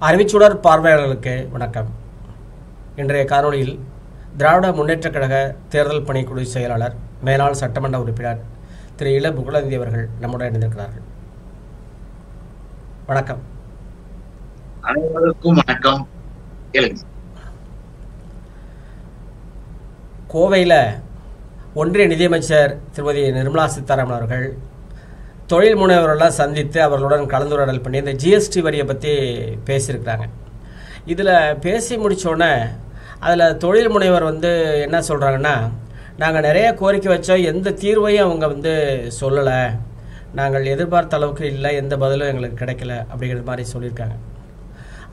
அறிவிச்சுடர் பார்வையாளர்களுக்கு வணக்கம். இன்றைய காணொளியில் திராவிட முன்னேற்றக் கழக தேர்தல் பணிக்குழு செயலாளர் மேலாள் சட்டமன்ற உறுப்பினர் திரு இள புகழேந்தி அவர்கள் நம்முடன் இணைந்திருக்கிறார்கள். வணக்கம். அனைவருக்கும் வணக்கம். கோவையில் ஒன்றிய நிதியமைச்சர் திருமதி நிர்மலா சீதாராமன் அவர்கள் தொழில் முனைவர்களெல்லாம் சந்தித்து அவர்களுடன் கலந்துரையாடல் பண்ணி இந்த ஜிஎஸ்டி வரியை பற்றி பேசியிருக்கிறாங்க. இதில் பேசி முடித்தோடனே அதில் தொழில் முனைவர் என்ன சொல்கிறாங்கன்னா, நாங்கள் நிறைய கோரிக்கை வச்சோம், எந்த தீர்வையும் அவங்க சொல்லலை, நாங்கள் எதிர்பார்த்த அளவுக்கு இல்லை, எந்த பதிலும் எங்களுக்கு கிடைக்கல அப்படிங்கிற மாதிரி சொல்லியிருக்காங்க.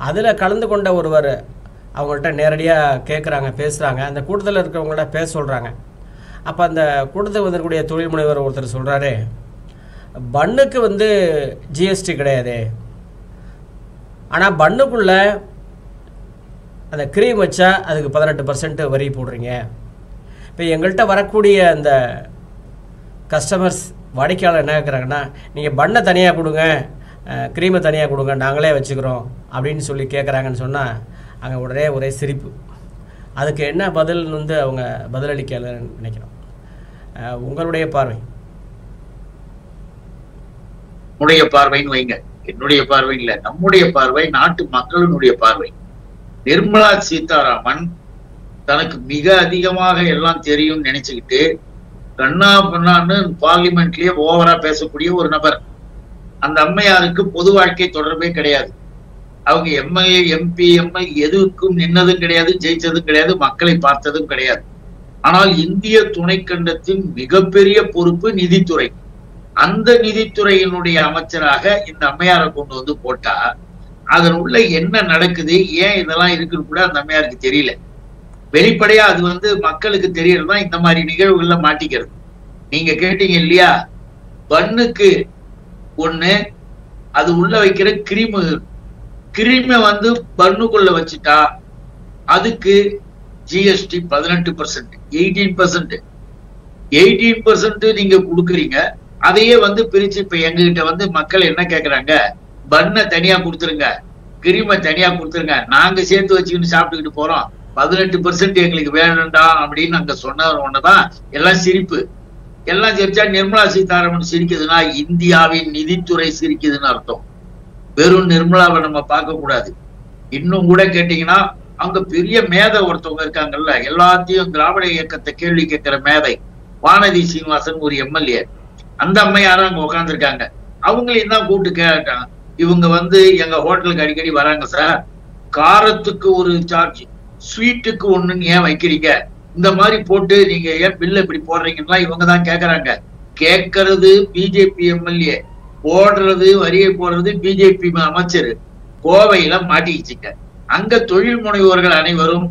அதில் கலந்து கொண்ட ஒருவர் அவங்கள்ட்ட நேரடியாக கேட்குறாங்க, பேசுகிறாங்க. அந்த கூட்டத்தில் இருக்கிறவங்கள்ட்ட பேச சொல்கிறாங்க. அப்போ அந்த கூட்டத்துக்கு வந்திருக்கக்கூடிய தொழில் முனைவர் ஒருத்தர் சொல்கிறாரு, பன்னுக்கு ஜிஎஸ்டி கிடையாது, ஆனால் பன்னுக்குள்ளே அந்த க்ரீம் வச்சா அதுக்கு 18% வரி போடுறீங்க. இப்போ எங்கள்கிட்ட வரக்கூடிய அந்த கஸ்டமர்ஸ் வாடிக்கையாளர் என்ன கேட்குறாங்கன்னா, நீங்கள் பன்னை தனியாக கொடுங்க, க்ரீமை தனியாக கொடுங்க, நாங்களே வச்சுக்கிறோம் அப்படின்னு சொல்லி கேட்குறாங்கன்னு சொன்னால் அங்கே உடனே ஒரே சிரிப்பு. அதுக்கு என்ன பதில் அவங்க பதிலளிக்கலன்னு நினைக்கிறோம். உங்களுடைய பார்வை? நம்முடைய பார்வைன்னு வைங்க, என்னுடைய பார்வை இல்ல, நம்முடைய பார்வை, நாட்டு மக்களினுடைய பார்வை. நிர்மலா சீதாராமன் தனக்கு மிக அதிகமாக எல்லாம் தெரியும் நினைச்சுக்கிட்டு கண்ணா பண்ணான்னு பார்லிமெண்ட்லயே ஓவரா பேசக்கூடிய ஒரு நபர். அந்த அம்மையாருக்கு பொது வாழ்க்கை தொடர்பே கிடையாது. அவங்க எம்எல்ஏ, எம்பி, எம்எல்ஏ எதுக்கும் நின்னதும் கிடையாது, ஜெயிச்சதும் கிடையாது, மக்களை பார்த்ததும் கிடையாது. ஆனால் இந்திய துணைக்கண்டத்தின் மிகப்பெரிய பொறுப்பு நிதித்துறை. அந்த நிதித்துறையினுடைய அமைச்சராக இந்த அம்மையாரை கொண்டு போட்டா அதன் உள்ள என்ன நடக்குது, ஏன் இதெல்லாம் இருக்குன்னு கூட அந்த அம்மையாருக்கு தெரியல. வெளிப்படையா அது மக்களுக்கு தெரியறதுதான் இந்த மாதிரி நிகழ்வுகள்ல மாட்டிக்கிறது. நீங்க கேட்டீங்க இல்லையா, பன்னுக்கு ஒண்ணு, அது உள்ள வைக்கிற கிரீமை பன்னுக்குள்ள வச்சுட்டா அதுக்கு ஜிஎஸ்டி 18%, 18% நீங்க கொடுக்குறீங்க. அதையே பிரிச்சு இப்ப எங்ககிட்ட மக்கள் என்ன கேக்குறாங்க, பன்னை தனியா கொடுத்துருங்க, கிரீமை தனியா கொடுத்துருங்க, நாங்க சேர்த்து வச்சுக்கிட்டு சாப்பிட்டுக்கிட்டு போறோம், 18% எங்களுக்கு வேணும்டா அப்படின்னு அங்க சொன்ன ஒண்ணுதான் எல்லாம் சிரிப்பு. எல்லாம் சிரிச்சா நிர்மலா சீதாராமன் சிரிக்குதுன்னா இந்தியாவின் நிதித்துறை சிரிக்குதுன்னு அர்த்தம். வெறும் நிர்மலாவை நம்ம பார்க்க கூடாது. இன்னும் கூட கேட்டீங்கன்னா அங்க பெரிய மேதை ஒருத்தவங்க இருக்காங்கல்ல, எல்லாத்தையும் திராவிட இயக்கத்தை கேள்வி கேட்கிற மேதை வானதி சீனிவாசன் ஒரு எம்எல்ஏ. அந்த அம்மையாரும் அங்க உட்காந்துருக்காங்க. அவங்களையும் தான் கூப்பிட்டு கேட்டாங்க, இவங்க எங்க ஹோட்டலுக்கு அடிக்கடி வராங்க சார், காரத்துக்கு ஒரு சார்ஜ், ஸ்வீட்டுக்கு ஒண்ணுன்னு ஏன் வைக்கிறீங்க, இந்த மாதிரி போட்டு நீங்க ஏன் பில்ல இப்படி போடுறீங்கன்னா இவங்க தான் கேக்குறாங்க. கேட்கறது பிஜேபி எம்எல்ஏ, போடுறது வரியை போடுறது பிஜேபி அமைச்சர். கோவையில மாட்டிக்கிச்சுங்க. அங்க தொழில் முனைவோர்கள் அனைவரும்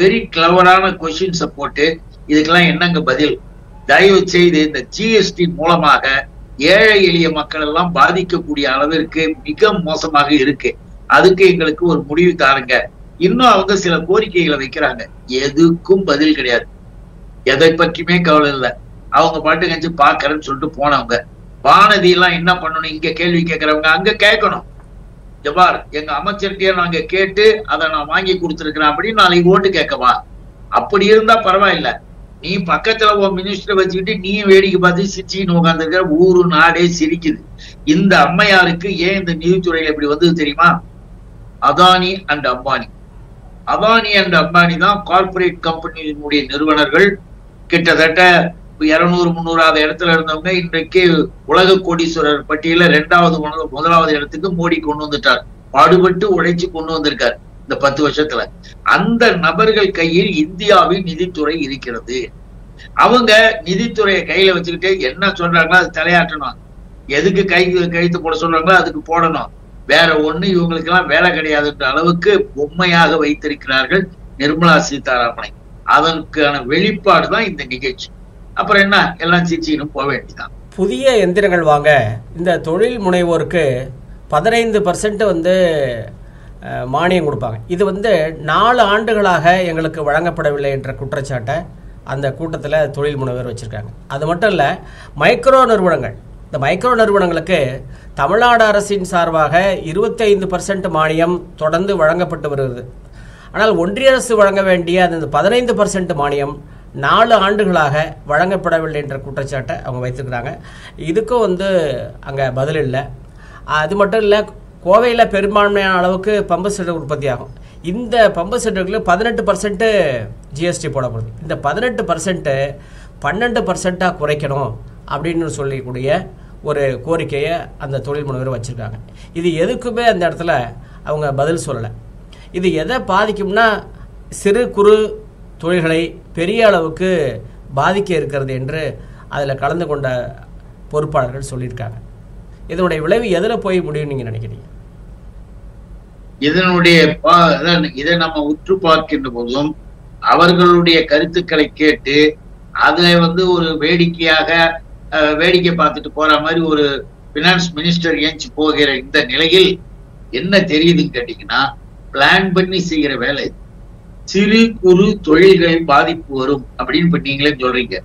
வெரி கிளவரான கொஸ்டின்ஸை போட்டு இதுக்கெல்லாம் என்னங்க பதில், தயவு செய்து இந்த ஜிஎஸ்டி மூலமாக ஏழை எளிய மக்கள் எல்லாம் பாதிக்கக்கூடிய அளவிற்கு மிக மோசமாக இருக்கு, அதுக்கு எங்களுக்கு ஒரு முடிவு தாருங்க. இன்னும் அவங்க சில கோரிக்கைகளை வைக்கிறாங்க, எதுக்கும் பதில் கிடையாது, எதை பற்றியுமே கவலை இல்லை. அவங்க பாட்டு கஞ்சி பாக்குறேன்னு சொல்லிட்டு போனவங்க. வானதி எல்லாம் என்ன பண்ணணும், இங்க கேள்வி கேட்கறவங்க அங்க கேட்கணும், ஜபார் எங்க அமைச்சர்கிட்டயே நாங்க கேட்டு அதை நான் வாங்கி கொடுத்துருக்கிறேன் அப்படின்னு நாளைக்கு ஓட்டு கேட்கவா? அப்படி இருந்தா பரவாயில்ல. நீ பக்கத்துல உன் மினிஸ்டரை வச்சுக்கிட்டு நீ வேடிக்கை பார்த்து சிரிச்சின்னு உட்காந்துருக்க, ஊரு நாடே சிரிக்குது. இந்த அம்மையாருக்கு ஏன் இந்த நிதித்துறையில இப்படி வந்தது தெரியுமா? அதானி அண்ட் அம்பானி தான் கார்பரேட் கம்பெனியினுடைய நிறுவனர்கள். கிட்டத்தட்ட 200-300 இடத்துல இருந்தவங்க இன்றைக்கு உலக கோடீஸ்வரர் பட்டியல 2வது 1வது இடத்துக்கு மோடி கொண்டு வந்துட்டார். பாடுபட்டு உழைச்சு கொண்டு வந்திருக்கார் இந்த 10 வருஷத்துல. அந்த நபர்கள் கையில் இந்தியாவின் நிதித்துறை இருக்கிறது. அவங்க நிதித்துறையை கையில வச்சுக்கிட்டு என்ன சொல்றாங்களோ அது தலையாட்டணும், எதுக்கு கைத்து போட சொல்றாங்களோ அதுக்கு போடணும், வேற ஒண்ணு இவங்களுக்கு எல்லாம் வேலை கிடையாதுன்ற அளவுக்கு பொம்மையாக வைத்திருக்கிறார்கள் நிர்மலா சீதாராமனை. அதற்கான வெளிப்பாடு தான் இந்த நிகழ்ச்சி. அப்புறம் என்ன, எல்லாம் சிரிச்சின்னு போக வேண்டியதான். புதிய எந்திரங்கள் வாங்க இந்த தொழில் முனைவோருக்கு 15% மானியம் கொடுப்பாங்க. இது 4 ஆண்டுகளாக எங்களுக்கு வழங்கப்படவில்லை என்ற குற்றச்சாட்டை அந்த கூட்டத்தில் தொழில் முனைவர் வச்சுருக்காங்க. அது மட்டும் இல்லை, மைக்ரோ நிறுவனங்கள், இந்த மைக்ரோ நிறுவனங்களுக்கு தமிழ்நாடு அரசின் சார்பாக 25% மானியம் தொடர்ந்து வழங்கப்பட்டு வருகிறது. ஆனால் ஒன்றிய அரசு வழங்க வேண்டிய அந்த 15% மானியம் 4 ஆண்டுகளாக வழங்கப்படவில்லை என்ற குற்றச்சாட்டை அவங்க வைத்திருக்கிறாங்க. இதுக்கும் அங்கே பதில் இல்லை. அது மட்டும் இல்லை, கோவையில் பெரும்பான்மையான அளவுக்கு பம்பு செட் உற்பத்தி ஆகும். இந்த பம்பு செட்டுகளுக்கு 18% ஜிஎஸ்டி போடப்படுது. இந்த 18% 12% குறைக்கணும் அப்படின்னு சொல்லக்கூடிய ஒரு கோரிக்கையை அந்த தொழில் முனைவர் வச்சுருக்காங்க. இது எதுக்குமே அந்த இடத்துல அவங்க பதில் சொல்லலை. இது எதை பாதிக்கும்னா சிறு குறு தொழில்களை பெரிய அளவுக்கு பாதிக்க இருக்கிறது என்று அதில் கலந்து கொண்ட பொறுப்பாளர்கள் சொல்லியிருக்காங்க. இதனுடைய விளைவு எதில் போய் முடியும் நீங்கள் நினைக்கிறீங்க? இதனுடைய இதை நம்ம உற்று பார்க்கின்ற போதும் அவர்களுடைய கருத்துக்களை கேட்டு அதை ஒரு வேடிக்கை பார்த்துட்டு போற மாதிரி ஒரு பினான்ஸ் மினிஸ்டர் ஏஞ்சி போகிற இந்த நிலையில் என்ன தெரியுதுன்னு கேட்டீங்கன்னா, பிளான் பண்ணி செய்கிற வேலை. சிறு குறு தொழில்களின் பாதிப்பு வரும் அப்படின்னு இப்ப நீங்களே சொல்றீங்க.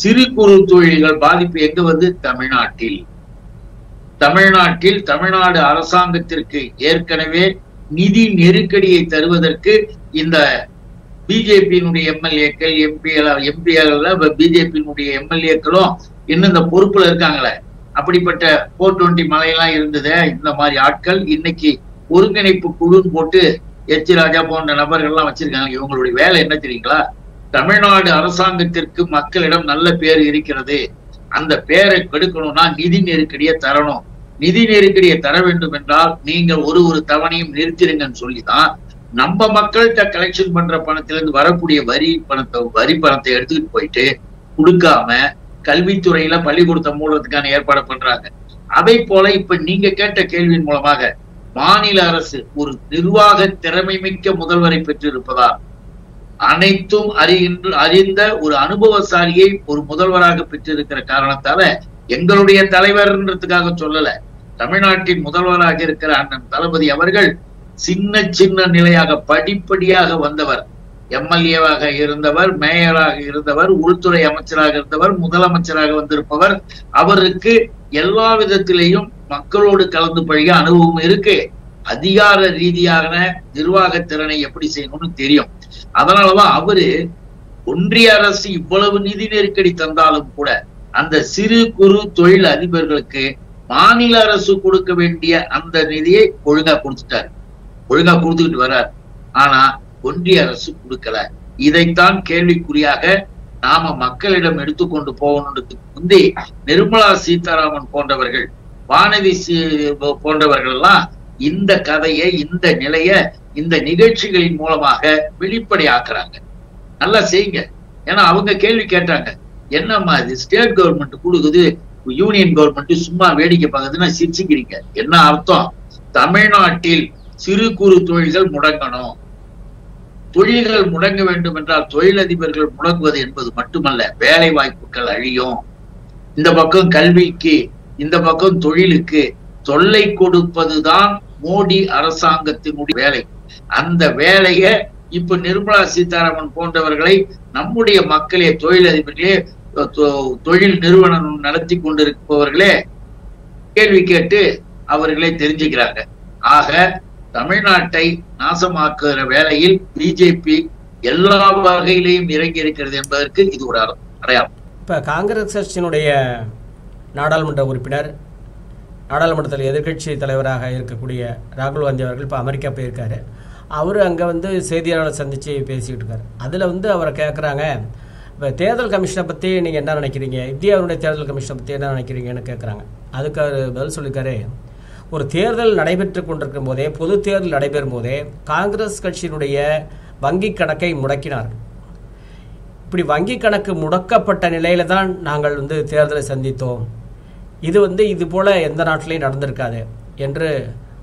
சிறு குறு தொழில்கள் பாதிப்பு எங்க தமிழ்நாட்டில் தமிழ்நாடு அரசாங்கத்திற்கு ஏற்கனவே நிதி நெருக்கடியை தருவதற்கு இந்த பிஜேபியினுடைய எம்எல்ஏக்கள் எம்பிஎல் பிஜேபியினுடைய எம்எல்ஏக்களும் இன்னும் இந்த பொறுப்புல இருக்காங்களே, அப்படிப்பட்ட 420 மலையெல்லாம் இருந்தது. இந்த மாதிரி ஆட்கள் இன்னைக்கு ஒருங்கிணைப்பு குழுன்னு போட்டு எச் ராஜா போன்ற நபர்கள்லாம் வச்சிருக்காங்க. இவங்களுடைய வேலை என்ன தெரியுங்களா? தமிழ்நாடு அரசாங்கத்திற்கு மக்களிடம் நல்ல பேர் இருக்கிறது, அந்த பேரை கெடுக்கணும்னா நிதி நெருக்கடியை தரணும். நிதி நெருக்கடியை தர வேண்டும் என்றால் நீங்கள் ஒரு தவணையும் நிறுத்திடுங்கன்னு சொல்லிதான் நம்ம மக்கள்கிட்ட கலெக்ஷன் பண்ற பணத்திலிருந்து வரக்கூடிய வரி பணத்தை எடுத்துக்கிட்டு போயிட்டு கொடுக்காம கல்வித்துறையில பள்ளிக்கூடத்தை மூடுறதுக்கான ஏற்பாடு பண்றாங்க. அதை போல இப்ப நீங்க கேட்ட கேள்வியின் மூலமாக மாநில அரசு ஒரு நிர்வாக திறமை மிக்க முதல்வரை பெற்றிருப்பதால் அனைத்தும் அறிந்த ஒரு அனுபவசாலியை ஒரு முதல்வராக பெற்றிருக்கிற காரணத்தால எங்களுடைய தலைவர்ன்றதுக்காக சொல்லல, தமிழ்நாட்டின் முதல்வராக இருக்கிற அண்ணன் தளபதி அவர்கள் சின்ன நிலையாக படிப்படியாக வந்தவர். எம்எல்ஏவாக இருந்தவர், மேயராக இருந்தவர், உள்துறை அமைச்சராக இருந்தவர், முதலமைச்சராக வந்திருப்பவர். அவருக்கு எல்லா விதத்திலையும் மக்களோடு கலந்து பழகிய அனுபவம் இருக்கு. அதிகார ரீதியான நிர்வாக திறனை எப்படி செய்யணும்னு தெரியும். அதனாலதான் அவரு ஒன்றிய அரசு இவ்வளவு நிதி நெருக்கடி தந்தாலும் கூட அந்த சிறு குறு தொழில் அதிபர்களுக்கு மாநில அரசு கொடுக்க வேண்டிய அந்த நிதியை ஒழுங்கா கொடுத்துக்கிட்டு வர்றார். ஆனா ஒன்றிய அரசு கொடுக்கல. இதைத்தான் கேள்விக்குறியாக நாம மக்களிடம் எடுத்துக்கொண்டு போகணுன்றதுக்கு முந்தி நிர்மலா சீதாராமன் போன்றவர்கள், வானதி போன்றவர்கள் எல்லாம் இந்த கதையை, இந்த நிலைய இந்த நிகழ்ச்சிகளின் மூலமாக வெளிப்படையாக்குறாங்க. நல்லா செய்யுங்க. ஏன்னா அவங்க கேள்வி கேட்டாங்க, என்னம்மா இது ஸ்டேட் கவர்மெண்ட் கொடுக்குது, யூனியன் கவர்மெண்ட் சும்மா வேடிக்கை பார்க்குதுன்னா சிரிச்சுக்கிறீங்க. என்ன அர்த்தம்? தமிழ்நாட்டில் சிறு குறு தொழில்கள் முடங்கணும். தொழில்கள் முடங்க வேண்டும் என்றால் தொழிலதிபர்கள் முடங்குவது என்பது மட்டுமல்ல, வேலை வாய்ப்புகள் அழியும். இந்த பக்கம் கல்விக்கு, இந்த பக்கம் தொழிலுக்கு தொல்லை கொடுப்பதுதான் மோடி அரசாங்கத்தினுடைய வேலை. அந்த வேலைய இப்ப நிர்மலா சீதாராமன் போன்றவர்களை நம்முடைய மக்களே, தொழிலதிபர்களே, தொழில் நிறுவனம் நடத்தி கொண்டிருப்பவர்களே கேள்வி கேட்டு அவர்களே தெரிஞ்சுக்கிறாங்க. ஆக தமிழ்நாட்டை நாசமாக்குகிற வேலையில் பிஜேபி எல்லா வகையிலையும் இறங்கி இருக்கிறது என்பதற்கு இது ஒரு அடையாளம். இப்ப காங்கிரஸ் கட்சியினுடைய நாடாளுமன்ற உறுப்பினர், நாடாளுமன்றத்தில் எதிர்கட்சி தலைவராக இருக்கக்கூடிய ராகுல் காந்தி அவர்கள் இப்போ அமெரிக்கா போயிருக்காரு. அவர் அங்கே செய்தியாளர்களை சந்தித்து பேசிக்கிட்டு இருக்காரு. அதில் அவரை கேட்குறாங்க, இப்போ தேர்தல் கமிஷனை பற்றி நீங்கள் என்ன நினைக்கிறீங்க, இந்தியாவுடைய தேர்தல் கமிஷனை பற்றி என்ன நினைக்கிறீங்கன்னு கேட்குறாங்க. அதுக்கு அவர் பதில் சொல்லியிருக்காரு, ஒரு தேர்தல் நடைபெற்று கொண்டிருக்கும் போதே, பொது தேர்தல் நடைபெறும் போதே காங்கிரஸ் கட்சியினுடைய வங்கி கணக்கை முடக்கினார்கள். இப்படி வங்கி கணக்கு முடக்கப்பட்ட நிலையில தான் நாங்கள் தேர்தலை சந்தித்தோம். இது இது போல எந்த நாட்டிலையும் நடந்திருக்காது என்று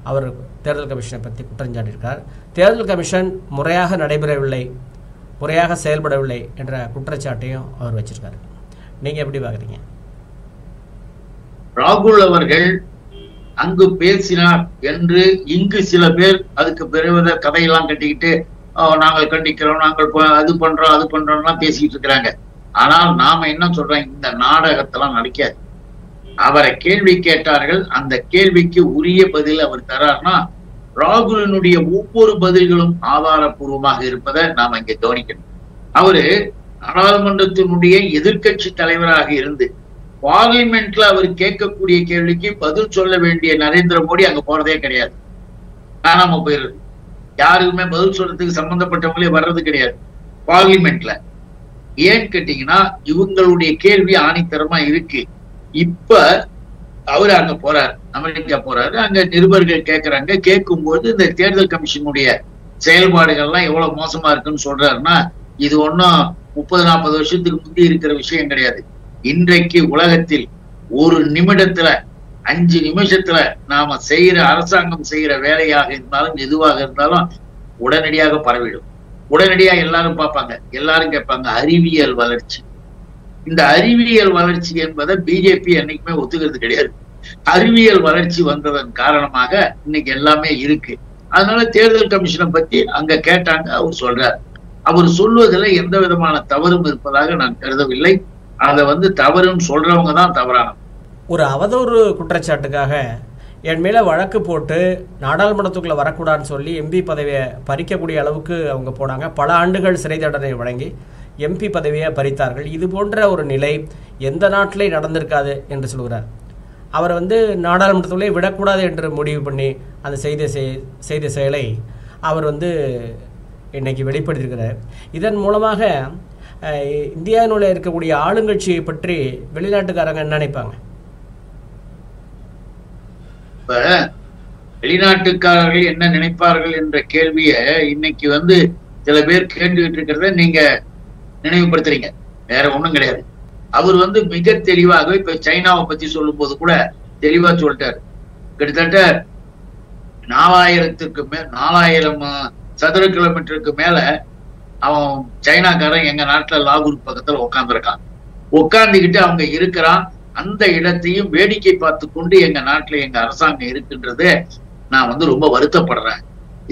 அவர் தேர்தல் கமிஷனை பற்றி குற்றஞ்சாட்டியிருக்கார். தேர்தல் கமிஷன் முறையாக நடைபெறவில்லை, முறையாக செயல்படவில்லை என்ற குற்றச்சாட்டையும் அவர் வச்சிருக்காரு. நீங்க எப்படி பாக்குறீங்க? ராகுல் அவர்கள் அங்கு பேசினார் என்று இங்கு சில பேர் அதுக்கு பிறகு கதையெல்லாம் கட்டிக்கிட்டு நாங்கள் கண்டிக்கிறோம், நாங்கள் அது பண்றோம் பேசிக்கிட்டு இருக்கிறாங்க. ஆனால் நாம என்ன சொல்றோம், இந்த நாடகத்தெல்லாம் நடக்காது. அவரை கேள்வி கேட்டார்கள். அந்த கேள்விக்கு உரிய பதில் அவர் தரார்னா ராகுலினுடைய ஒவ்வொரு பதில்களும் ஆதாரபூர்வமாக இருப்பதை நாம இங்க கவனிக்கணும். அவரு நாடாளுமன்றத்தினுடைய எதிர்கட்சி தலைவராக இருந்து பார்லிமெண்ட்ல அவர் கேட்கக்கூடிய கேள்விக்கு பதில் சொல்ல வேண்டிய நரேந்திர மோடி அங்க போறதே கிடையாது, காணாம போயிடுறது. யாருக்குமே பதில் சொல்றதுக்கு சம்பந்தப்பட்டவங்களே வர்றது கிடையாது பார்லிமெண்ட்ல. ஏன்னு கேட்டீங்கன்னா இவங்களுடைய கேள்வி ஆணித்தரமா இருக்கு. இப்ப அவரு அங்க போறாரு, அமெரிக்கா போறாரு. அங்க நிருபர்கள் கேட்கறாங்க. கேட்கும்போது இந்த தேர்தல் கமிஷனுடைய செயல்பாடுகள்லாம் எவ்வளவு மோசமா இருக்குன்னு சொல்றாருன்னா இது ஒன்னும் 30-40 வருஷத்துக்கு முந்தி இருக்கிற விஷயம் கிடையாது. இன்றைக்கு உலகத்தில் ஒரு நிமிடத்துல 5 நிமிஷத்துல நாம செய்யற அரசாங்கம் செய்யற வேலையாக இருந்தாலும் எதுவாக இருந்தாலும் உடனடியாக பரவிடும். உடனடியா எல்லாரும் பார்ப்பாங்க, எல்லாரும் கேட்பாங்க அறிவியல் வளர்ச்சி. இந்த அறிவியல் வளர்ச்சி என்பதை பிஜேபி என்னைக்குமே ஒத்துக்கிறது கிடையாது. அறிவியல் வளர்ச்சி வந்ததன் காரணமாக இன்னைக்கு எல்லாமே இருக்கு. அதனால தேர்தல் கமிஷனை பத்தி அங்க கேட்டாங்க. அவர் சொல்றார். அவர் சொல்வதில் எந்த விதமான தவறும் இருப்பதாக நான் கருதவில்லை. அதை தவறுன்னு சொல்றவங்க தான் தவறான. ஒரு அவதூறு குற்றச்சாட்டுக்காக என் மேல வழக்கு போட்டு நாடாளுமன்றத்துக்குள்ள வரக்கூடாதுன்னு சொல்லி எம்பி பதவியை பறிக்கக்கூடிய அளவுக்கு அவங்க போனாங்க. பல ஆண்டுகள் சிறை தண்டனை வழங்கி எம்பி பதவியை பறித்தார்கள். இது போன்ற ஒரு நிலை எந்த நாட்டிலே நடந்திருக்காது என்று சொல்கிறார். அவர் நாடாளுமன்றத்துக்குள்ளே விடக்கூடாது என்று முடிவு பண்ணி அந்த செய்த செயலை அவர் இன்னைக்கு வெளிப்படுத்தியிருக்கிறார். இதன் மூலமாக இந்தியாவில் இருக்கக்கூடிய ஆளுங்கட்சியை பற்றி வெளிநாட்டுக்காரங்க என்ன நினைப்பாங்க? இப்ப வெளிநாட்டுக்காரர்கள் என்ன நினைப்பார்கள் என்ற கேள்விய இன்னைக்கு சில பேர் கேட்டுக்கிட்டு இருக்கிறத நீங்க நினைவுபடுத்துறீங்க. வேற ஒண்ணும் கிடையாது. அவர் மிக தெளிவாக இப்ப சைனாவை பத்தி சொல்லும் போது கூட தெளிவா சொல்லிட்டாரு. கிட்டத்தட்ட 4000 சதுர கிலோமீட்டருக்கு மேல அவன் சைனாக்காரன் எங்க நாட்டுல லாகூர் பக்கத்துல உட்காந்துருக்கான். உட்காந்துக்கிட்டு அவங்க இருக்கிறான். அந்த இடத்தையும் வேடிக்கை பார்த்து கொண்டு எங்க நாட்டுல எங்க அரசாங்கம் இருக்குன்றதே நான் ரொம்ப வருத்தப்படுறேன்.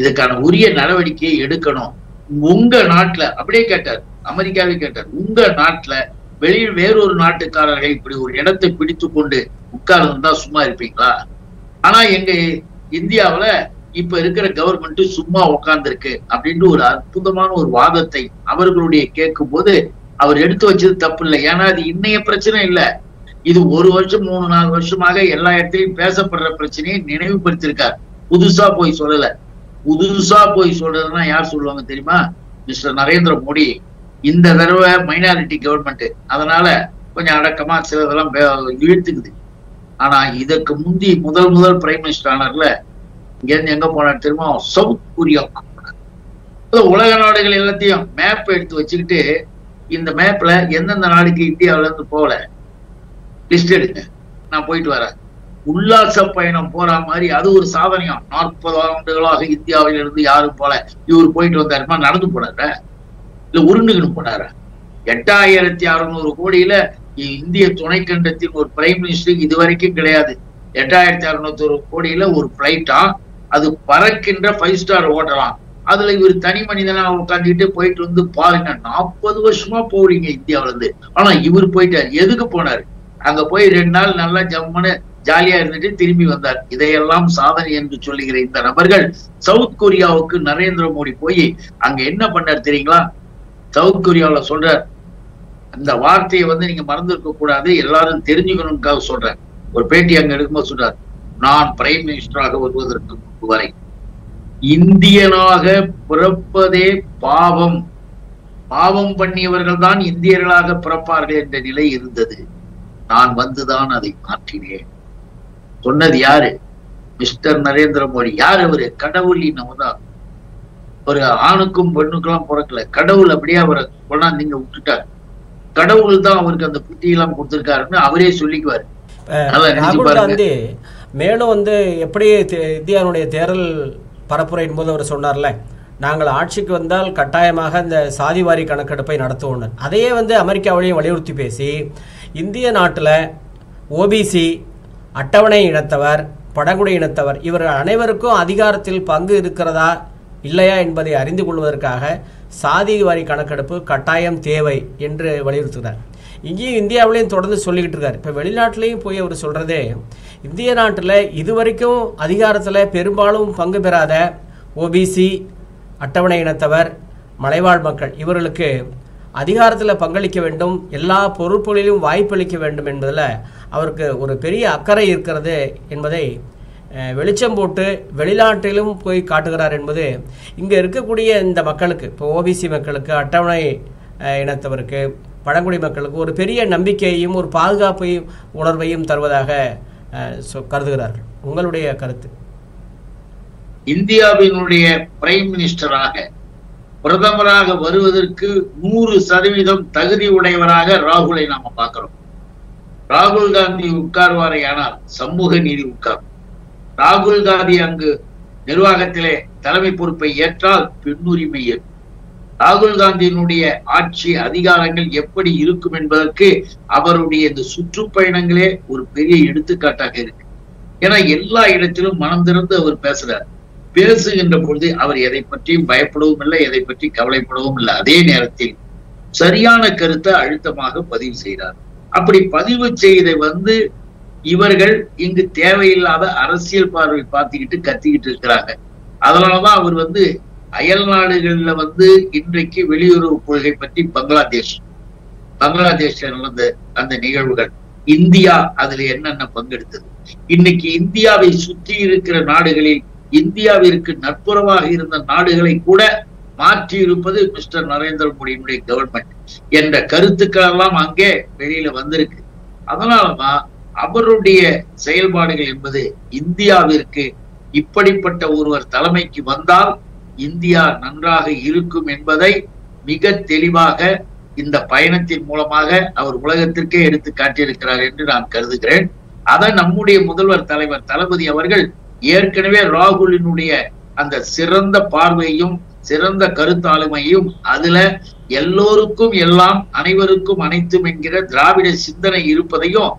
இதுக்கான உரிய நடவடிக்கையை எடுக்கணும். உங்க நாட்டுல அப்படியே கேட்டார், அமெரிக்காவே கேட்டார், உங்க நாட்டுல வெளியில் வேறொரு நாட்டுக்காரர்கள் இப்படி ஒரு இடத்தை பிடித்து கொண்டு உட்கார்ந்துருந்தா சும்மா இருப்பீங்களா? ஆனா எங்க இந்தியாவில இப்ப இருக்கிற கவர்மெண்ட் சும்மா உட்கார்ந்து இருக்கு அப்படின்ட்டு ஒரு அற்புதமான ஒரு வாதத்தை அவர்களுடைய கேட்கும் போது அவர் எடுத்து வச்சது தப்பு இல்லை. ஏன்னா அது இன்னைய பிரச்சனை இல்ல. இது 1 வருஷம் 3-4 வருஷமாக எல்லா இடத்திலையும் பேசப்படுற பிரச்சனையை நினைவுபடுத்திருக்கார். புதுசா போய் சொல்லல. புதுசா போய் சொல்றதுன்னா யார் சொல்லுவாங்க தெரியுமா? மிஸ்டர் நரேந்திர மோடி. இந்த தடவை மைனாரிட்டி கவர்மெண்ட், அதனால கொஞ்சம் அடக்கமா சிலதெல்லாம் இழுத்துக்குது. ஆனா இதற்கு முந்தி முதல் பிரைம் மினிஸ்டர் ஆனார்ல, இங்க இருந்து எங்க போனார் தெரியுமா? South Korea. உலக நாடுகள் எல்லாத்தையும் மேப் எடுத்து வச்சுக்கிட்டு இந்த மேப்ல எந்தெந்த நாடுக்கு இந்தியாவில இருந்து போகல லிஸ்ட் எடுங்க, நான் போயிட்டு வரேன். உல்லாச பயணம் போற மாதிரி அது ஒரு சாதனையா. 40 ஆண்டுகளாக இந்தியாவில இருந்து யாரும் போல, இவர் போயிட்டு வந்தாருமா? நடந்து போனார இல்ல உருண்டுகிட்டு போனார? 8600 கோடியில இந்திய துணைக்கண்டத்தின் ஒரு பிரைம் மினிஸ்டர் இதுவரைக்கும் கிடையாது. 8600 கோடியில ஒரு பிளைட்டா, அது பறக்கின்ற 5 ஸ்டார் ஹோட்டலாம். அதுல இவர் தனி மனிதனா உட்காந்துக்கிட்டு போயிட்டு பாருங்க. 40 வருஷமா போறீங்க இந்தியாவில இருந்து. ஆனா இவர் போயிட்டார். எதுக்கு போனாரு? அங்க போய் 2 நாள் நல்லா ஜம்முன்னு ஜாலியா இருந்துட்டு திரும்பி வந்தார். இதையெல்லாம் சாதனை என்று சொல்லுகிற இந்த நபர்கள் சவுத் கொரியாவுக்கு நரேந்திர மோடி போய் அங்க என்ன பண்ணார் தெரியுங்களா? சவுத் கொரியாவில சொல்றார், அந்த வார்த்தையை நீங்க மறந்துருக்க கூடாது, எல்லாரும் தெரிஞ்சுக்கணும்காக சொல்றேன். ஒரு பேட்டி அங்க எடுக்கும்போது சொல்றார், நான் பிரைம் மினிஸ்டராக வருவதற்கு முன்பு வரை இந்தியனாக பிறப்பதே பாவம், பாவம் பண்ணியவர்கள் தான் இந்தியர்களாக பிறப்பார்கள் என்ற நிலை இருந்தது. நான் வந்துதான் அதை மாற்றினேன். சொன்னது யாரு? மிஸ்டர் நரேந்திர மோடி. யார் அவரு? கடவுளின் அவதான். ஒரு ஆணுக்கும் பெண்ணுக்கெல்லாம் பிறக்கல. கடவுள் அப்படியே அவரை கொண்டாந்து நீங்க விட்டுட்டாரு. கடவுள் தான் அவருக்கு அந்த புத்தியெல்லாம் கொடுத்திருக்காருன்னு அவரே சொல்லிக்குவாரு. ராகுல் காந்தி மேலும் எப்படி இந்தியாவுடைய தேர்தல் பரப்புரையின் போது அவர் சொன்னார்ல, நாங்கள் ஆட்சிக்கு வந்தால் கட்டாயமாக இந்த சாதிவாரி கணக்கெடுப்பை நடத்துவோம். அதையே அமெரிக்காவிலையும் வலியுறுத்தி பேசி இந்திய நாட்டில் ஓபிசி, அட்டவணை இனத்தவர், பழங்குடி இனத்தவர் இவர்கள் அனைவருக்கும் அதிகாரத்தில் பங்கு இருக்கிறதா இல்லையா என்பதை அறிந்து கொள்வதற்காக சாதி வாரி கணக்கெடுப்பு கட்டாயம் தேவை என்று வலியுறுத்துகிறார். இங்கேயும் இந்தியாவிலையும் தொடர்ந்து சொல்லிக்கிட்டு இருக்காரு. இப்போ வெளிநாட்டிலையும் போய் அவர் சொல்கிறதே, இந்திய நாட்டில் இதுவரைக்கும் அதிகாரத்தில் பெரும்பாலும் பங்கு பெறாத ஓபிசி, அட்டவணை இனத்தவர், மலைவாழ் மக்கள் இவர்களுக்கு அதிகாரத்தில் பங்களிக்க வேண்டும், எல்லா பொறுப்புகளிலும் வாய்ப்பளிக்க வேண்டும் என்பதில் அவருக்கு ஒரு பெரிய அக்கறை இருக்கிறது என்பதை வெளிச்சம் போட்டு வெளிநாட்டிலும் போய் காட்டுகிறார் என்பது இங்கே இருக்கக்கூடிய இந்த மக்களுக்கு, இப்போ ஓபிசி மக்களுக்கு, அட்டவணை இனத்தவருக்கு, பழங்குடி மக்களுக்கு ஒரு பெரிய நம்பிக்கையையும் ஒரு பாதுகாப்பையும் உணர்வையும் தருவதாக கருதுகிறார்கள். உங்களுடைய கருத்து? இந்தியாவினுடைய பிரைம் மினிஸ்டராக, பிரதமராக வருவதற்கு 100% தகுதி உடையவராக ராகுலை நாம பார்க்கிறோம். ராகுல் காந்தி உட்கார்வாரே ஆனால் சமூக நீதி உட்கார். ராகுல் காந்தி அங்கு நிர்வாகத்திலே தலைமை பொறுப்பை ஏற்றால் பெண்ணுரிமை ஏற்படும். ராகுல் காந்தியினுடைய ஆட்சி அதிகாரங்கள் எப்படி இருக்கும் என்பதற்கு அவருடைய இந்த சுற்றுப்பயணங்களே ஒரு பெரிய எடுத்துக்காட்டாக இருக்கு. ஏன்னா எல்லா இடத்திலும் மனம் திறந்து அவர் பேசுறார். பேசுகின்ற பொழுது அவர் எதை பற்றியும் பயப்படவும் இல்லை, எதை பற்றி கவலைப்படவும் இல்லை. அதே நேரத்தில் சரியான கருத்தை அழுத்தமாக பதிவு செய்கிறார். அப்படி பதிவு செய்த இவர்கள் இங்கு தேவையில்லாத அரசியல் பார்வை பார்த்துக்கிட்டு கத்திக்கிட்டு இருக்கிறாங்க. அதனாலதான் அவர் அயல் நாடுகள்ல இன்றைக்கு வெளியுறவு கொள்கை பற்றி பங்களாதேஷ்ல நடந்த அந்த நிகழ்வுகள், இந்தியா அதுல என்னென்ன பங்கெடுத்தது, இன்னைக்கு இந்தியாவை சுற்றி இருக்கிற நாடுகளில் இந்தியாவிற்கு நட்புறவாக இருந்த நாடுகளை கூட மாற்றி இருப்பது மிஸ்டர் நரேந்திர மோடியினுடைய கவர்மெண்ட் என்ற கருத்துக்கள் எல்லாம் அங்கே வெளியில வந்திருக்கு. அதனாலதான் அவருடைய செயல்பாடுகள் என்பது இந்தியாவிற்கு இப்படிப்பட்ட ஒருவர் தலைமைக்கு வந்தால் இந்தியா நன்றாக இருக்கும் என்பதை மிக தெளிவாக இந்த பயணத்தின் மூலமாக அவர் உலகத்திற்கே எடுத்து காட்டியிருக்கிறார் என்று நான் கருதுகிறேன். அதை நம்முடைய முதல்வர் தலைவர் தளபதி அவர்கள் ஏற்கனவே ராகுலினுடைய அந்த சிறந்த பார்வையும் சிறந்த கருத்தாளுமையும் அதுல எல்லோருக்கும் எல்லாம் அனைவருக்கும் அனைத்தும் என்கிற திராவிட சிந்தனை இருப்பதையும்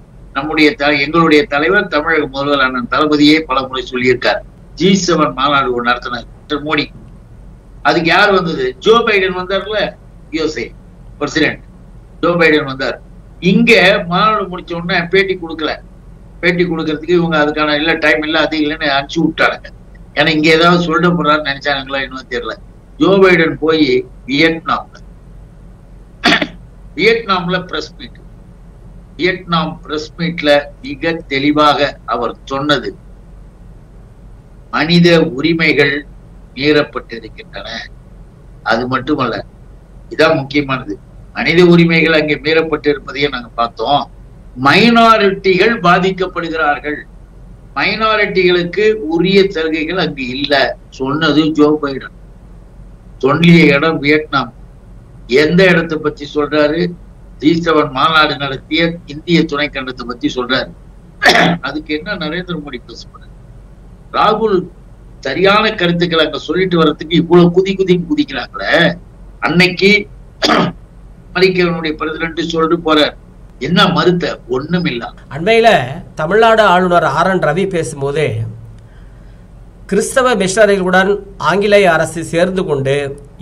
எங்களுடைய தலைவர் தமிழக முதல்வர் அண்ணன் தளபதியே பல முறை சொல்லியிருக்கார். G7 மாநாடு ஒன்று நடத்தினார் மோடி. அதுக்கு யார் வந்தது? ஜோ பைடன் வந்தார்ல, யுஎஸ்ஏ பிரசிடென்ட் ஜோ பைடன் வந்தார். இங்க மாநாடு முடிச்ச உடனே பேட்டி கொடுக்கல. பேட்டி கொடுக்கறதுக்கு இவங்க அதுக்கான இல்ல டைம் இல்ல அது இல்லைன்னு அனுப்பிச்சு விட்டாங்க. ஏன்னா இங்க ஏதாவது சொல்ல போறான்னு நினைச்சாங்களா இன்னும் தெரியல. ஜோ பைடன் போய் வியட்நாம்ல பிரஸ் மீட், வியட்நாம் பிரஸ் மீட்ல மிக தெளிவாக அவர் சொன்னது, மனித உரிமைகள் மீறப்பட்டிருக்கின்றன. அது மட்டுமல்ல, இதான் முக்கியமானது, மனித உரிமைகள் அங்கே மீறப்பட்டிருப்பதையே நாங்க பார்த்தோம். மைனாரிட்டிகள் பாதிக்கப்படுகிறார்கள், மைனாரிட்டிகளுக்கு உரிய சலுகைகள் அங்கு இல்ல சொன்னது ஜோ பைடன். சொல்லிய இடம் வியட்நாம். எந்த இடத்தை பத்தி சொல்றாரு? G7 மாநாடு நடத்திய இந்திய துணைக்கண்டத்தை பத்தி சொல்றாரு. அதுக்கு என்ன நரேந்திர மோடி பேசுறாரு? ராகுல் சரியான கருத்துக்களை அங்க சொல்லிட்டு வர்றதுக்கு இவ்வளவு குதிக்கிறாங்களே. அன்னைக்கு அமெரிக்காவுடைய பிரசிடென்ட் சொல்லிட்டு போறார், என்ன மறுத்த? ஒண்ணும் இல்ல. அண்மையில தமிழ்நாடு ஆளுநர் RN ரவி பேசும்போதே கிறிஸ்தவ மிஷனரிகளுடன் ஆங்கிலேய அரசு சேர்ந்து கொண்டு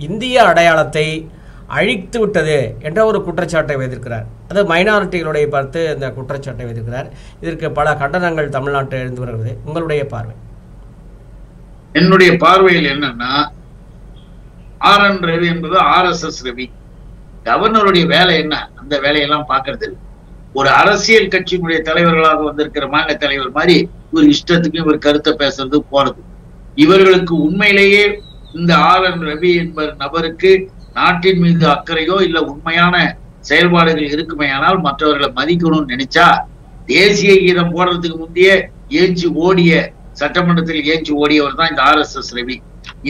இந்திய அடையாளத்தை அழித்து விட்டது என்ற ஒரு குற்றச்சாட்டை வைத்திருக்கிறார். அது மைனாரிட்டிகளுடைய பார்த்து இந்த குற்றச்சாட்டை வைத்திருக்கிறார். இதற்கு பல கண்டனங்கள் தமிழ்நாட்டில் இருந்து வருகிறது. உங்களுடைய பார்வை? என்னுடைய பார்வையில் என்னன்னா, RN ரவி என்பது RSS ரவி. கவர்னருடைய வேலை என்ன? அந்த வேலையெல்லாம் பார்க்கறது இல்லை. ஒரு அரசியல் கட்சியினுடைய தலைவர்களாக வந்திருக்கிற மாநில தலைவர் மாதிரி ஒரு இஷ்டத்துக்கு ஒரு கருத்தை பேசுறது போறது. இவர்களுக்கு உண்மையிலேயே இந்த RN ரவி என்பவர் நபருக்கு நாட்டின் மீது அக்கறையோ இல்ல உண்மையான செயல்பாடுகள் இருக்குமையானால் மற்றவர்களை மதிக்கணும்னு நினைச்சா, தேசிய கீதம் போடுறதுக்கு முந்தைய சட்டமன்றத்தில் ஏஞ்சி ஓடியவர் தான் இந்த RSS ரவி.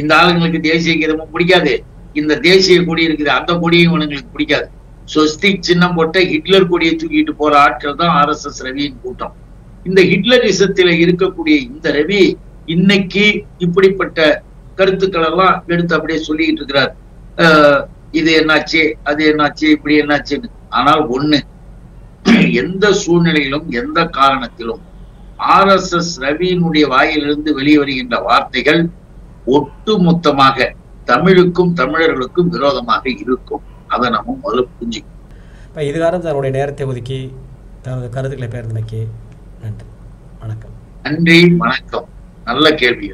இந்த ஆளுங்களுக்கு தேசிய கீதமும் பிடிக்காது, இந்த தேசிய கொடி இருக்குது அந்த கொடியும் இவனுங்களுக்கு பிடிக்காது. ஸ்வஸ்திக் சின்னம் போட்ட ஹிட்லர் கொடியை தூக்கிட்டு போற ஆட்கள் தான் RSS ரவியின் கூட்டம். இந்த ஹிட்லரிசத்தில இருக்கக்கூடிய இந்த ரவி இன்னைக்கு இப்படிப்பட்ட கருத்துக்கள் எல்லாம் எடுத்து அப்படியே சொல்லிட்டு இருக்கிறார். இது என்னாச்சு, அது என்னாச்சு, இப்படி என்னாச்சுன்னு. ஆனால் ஒண்ணு, எந்த சூழ்நிலையிலும் எந்த காரணத்திலும் RSS ரவியினுடைய வாயிலிருந்து வெளியே வருகின்ற வார்த்தைகள் ஒட்டுமொத்தமாக தமிழுக்கும் தமிழர்களுக்கும் விரோதமாக இருக்கும். அதை நம்ம முதல்ல புரிஞ்சுக்கணும். இப்போ இதுகாரம் தன்னுடைய நேரத்தை ஒதுக்கி தனது கருத்துக்களை பெயர்ந்தமைக்கு நன்றி. வணக்கம். நன்றி, வணக்கம். நல்ல கேள்வி.